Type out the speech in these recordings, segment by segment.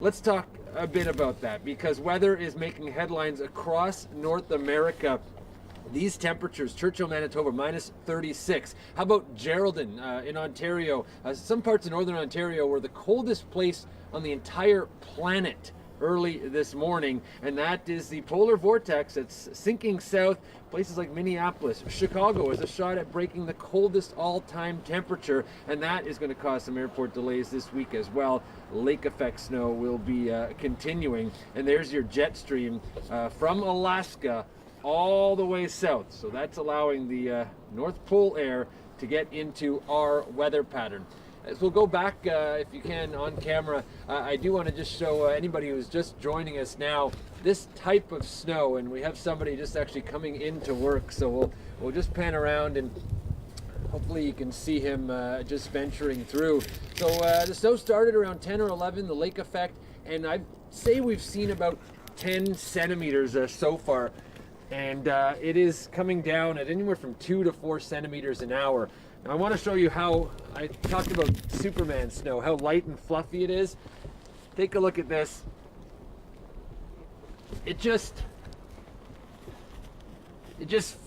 Let's talk a bit about that because weather is making headlines across North America. These temperatures, Churchill, Manitoba, minus 36. How about Geraldton in Ontario? Some parts of northern Ontario were the coldest place on the entire planet early this morning, and that is the polar vortex that's sinking south. Places like Minneapolis, Chicago is a shot at breaking the coldest all-time temperature, and that is going to cause some airport delays this week as well. Lake effect snow will be continuing, and there's your jet stream from Alaska all the way south. So that's allowing the North Pole air to get into our weather pattern. As we'll go back, if you can, on camera, I do want to just show anybody who's just joining us now this type of snow, and we have somebody just actually coming into work, so we'll just pan around and hopefully you can see him just venturing through. So the snow started around 10 or 11, the lake effect, and I'd say we've seen about 10 centimeters so far, and it is coming down at anywhere from 2 to 4 centimeters an hour. Now, I want to show you how I talked about Superman snow, how light and fluffy it is. Take a look at this. It just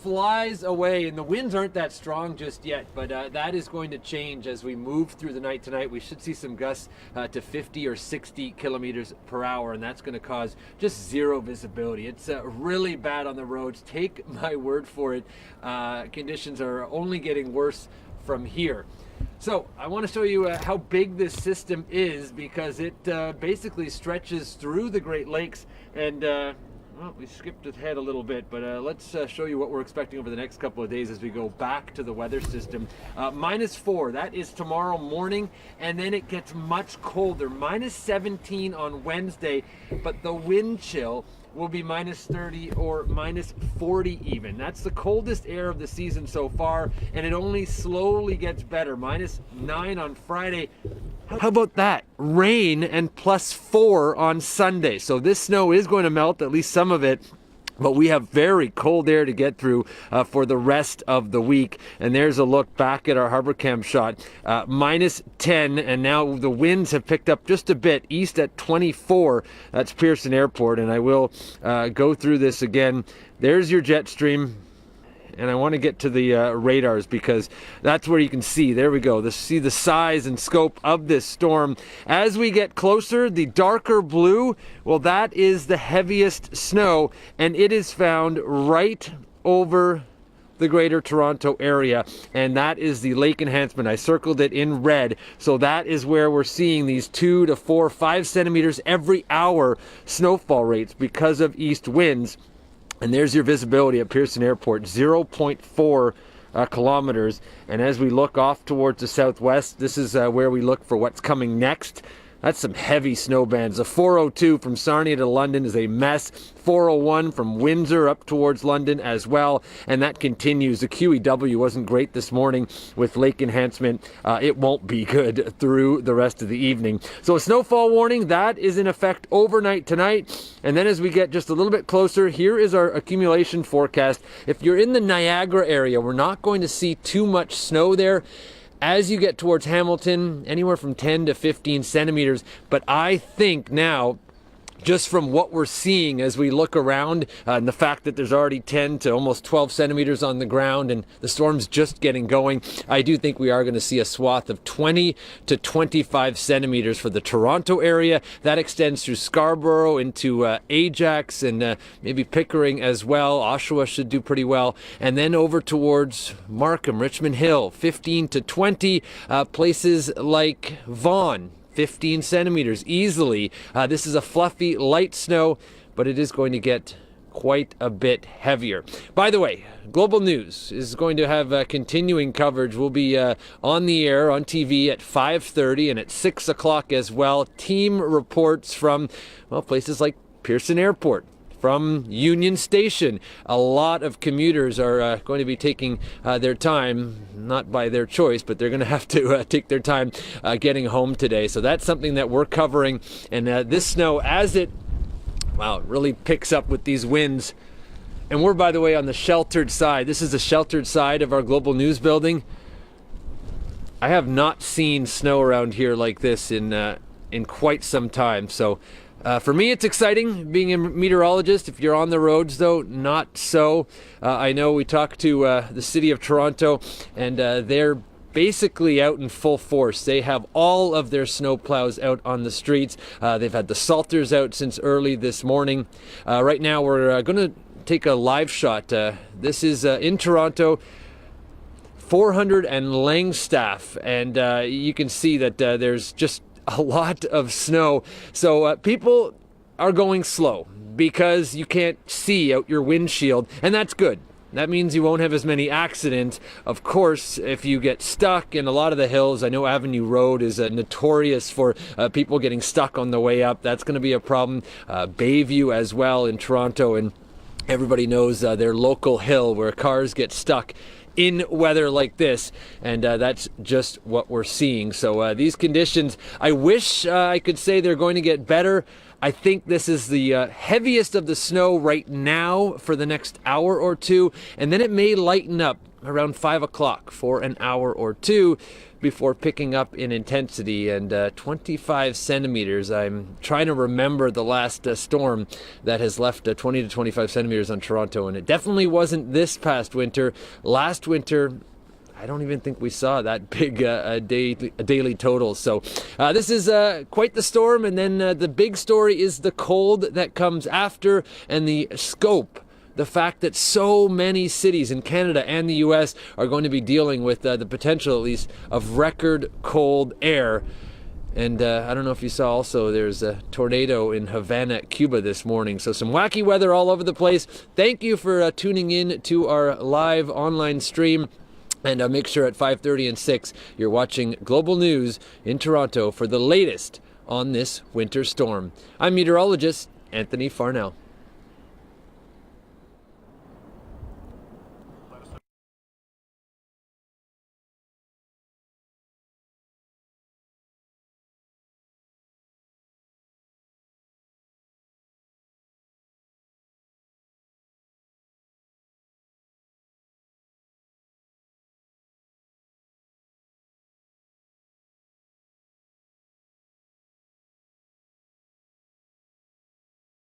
flies away, and the winds aren't that strong just yet, but that is going to change as we move through the night tonight. We should see some gusts to 50 or 60 kilometers per hour, and that's going to cause just zero visibility. It's really bad on the roads. Take my word for it. Conditions are only getting worse from here. So I want to show you how big this system is, because it basically stretches through the Great Lakes, and well, we skipped ahead a little bit, but let's show you what we're expecting over the next couple of days as we go back to the weather system. -4, that is tomorrow morning, and then it gets much colder. -17 on Wednesday, but the wind chill will be -30 or -40 even. That's the coldest air of the season so far, and it only slowly gets better. -9 on Friday. How about that? Rain and +4 on Sunday. So this snow is going to melt, at least some of it, but we have very cold air to get through for the rest of the week. And there's a look back at our Harbor Cam shot. -10, and now the winds have picked up just a bit, east at 24. That's Pearson Airport, and I will go through this again. There's your jet stream. And I want to get to the radars, because that's where you can see, there we go, see the size and scope of this storm. As we get closer, the darker blue, well, that is the heaviest snow, and it is found right over the Greater Toronto area, and that is the lake enhancement. I circled it in red, so that is where we're seeing these 2 to 4, 5 centimeters every hour snowfall rates because of east winds. And there's your visibility at Pearson Airport, 0.4 kilometers. And as we look off towards the southwest, this is where we look for what's coming next. That's some heavy snow bands. The 402 from Sarnia to London is a mess. 401 from Windsor up towards London as well. And that continues. The QEW wasn't great this morning with lake enhancement. It won't be good through the rest of the evening. So a snowfall warning, that is in effect overnight tonight. And then as we get just a little bit closer, here is our accumulation forecast. If you're in the Niagara area, we're not going to see too much snow there. As you get towards Hamilton, anywhere from 10 to 15 centimeters. But I think now, just from what we're seeing as we look around, and the fact that there's already 10 to almost 12 centimeters on the ground and the storm's just getting going, I do think we are going to see a swath of 20 to 25 centimeters for the Toronto area. That extends through Scarborough into Ajax and maybe Pickering as well. Oshawa should do pretty well. And then over towards Markham, Richmond Hill, 15 to 20. Places like Vaughan, 15 centimeters easily. This is a fluffy, light snow, but it is going to get quite a bit heavier. By the way, Global News is going to have continuing coverage. We'll be on the air on TV at 5:30 and at 6 o'clock as well. Team reports from, well, places like Pearson Airport, from Union Station. A lot of commuters are going to be taking their time, not by their choice, but they're going to have to take their time getting home today. So that's something that we're covering. And this snow, as it, wow, it really picks up with these winds. And we're, by the way, on the sheltered side. This is the sheltered side of our Global News building. I have not seen snow around here like this in in quite some time. So for me, it's exciting being a meteorologist. If you're on the roads, though, not so. I know we talked to the city of Toronto, and they're basically out in full force. They have all of their snowplows out on the streets. They've had the salters out since early this morning. Right now, we're going to take a live shot. This is in Toronto, 400 and Langstaff, and you can see that there's just a lot of snow. So people are going slow because you can't see out your windshield, and that's good. That means you won't have as many accidents. Of course, if you get stuck in a lot of the hills, I know Avenue Road is notorious for people getting stuck on the way up. That's going to be a problem. Bayview as well in Toronto, and everybody knows their local hill where cars get stuck in weather like this, and that's just what we're seeing. So these conditions, I wish I could say they're going to get better. I think this is the heaviest of the snow right now for the next hour or two, and then it may lighten up around 5 o'clock for an hour or two before picking up in intensity. And 25 centimeters. I'm trying to remember the last storm that has left 20 to 25 centimeters on Toronto, and it definitely wasn't this past winter. Last winter, I don't even think we saw that big daily total. So this is quite the storm, and then the big story is the cold that comes after, and the scope. The fact that so many cities in Canada and the US are going to be dealing with the potential, at least, of record cold air. And I don't know if you saw also, there's a tornado in Havana, Cuba this morning. So some wacky weather all over the place. Thank you for tuning in to our live online stream. And make sure at 5:30 and 6 you're watching Global News in Toronto for the latest on this winter storm. I'm meteorologist Anthony Farnell.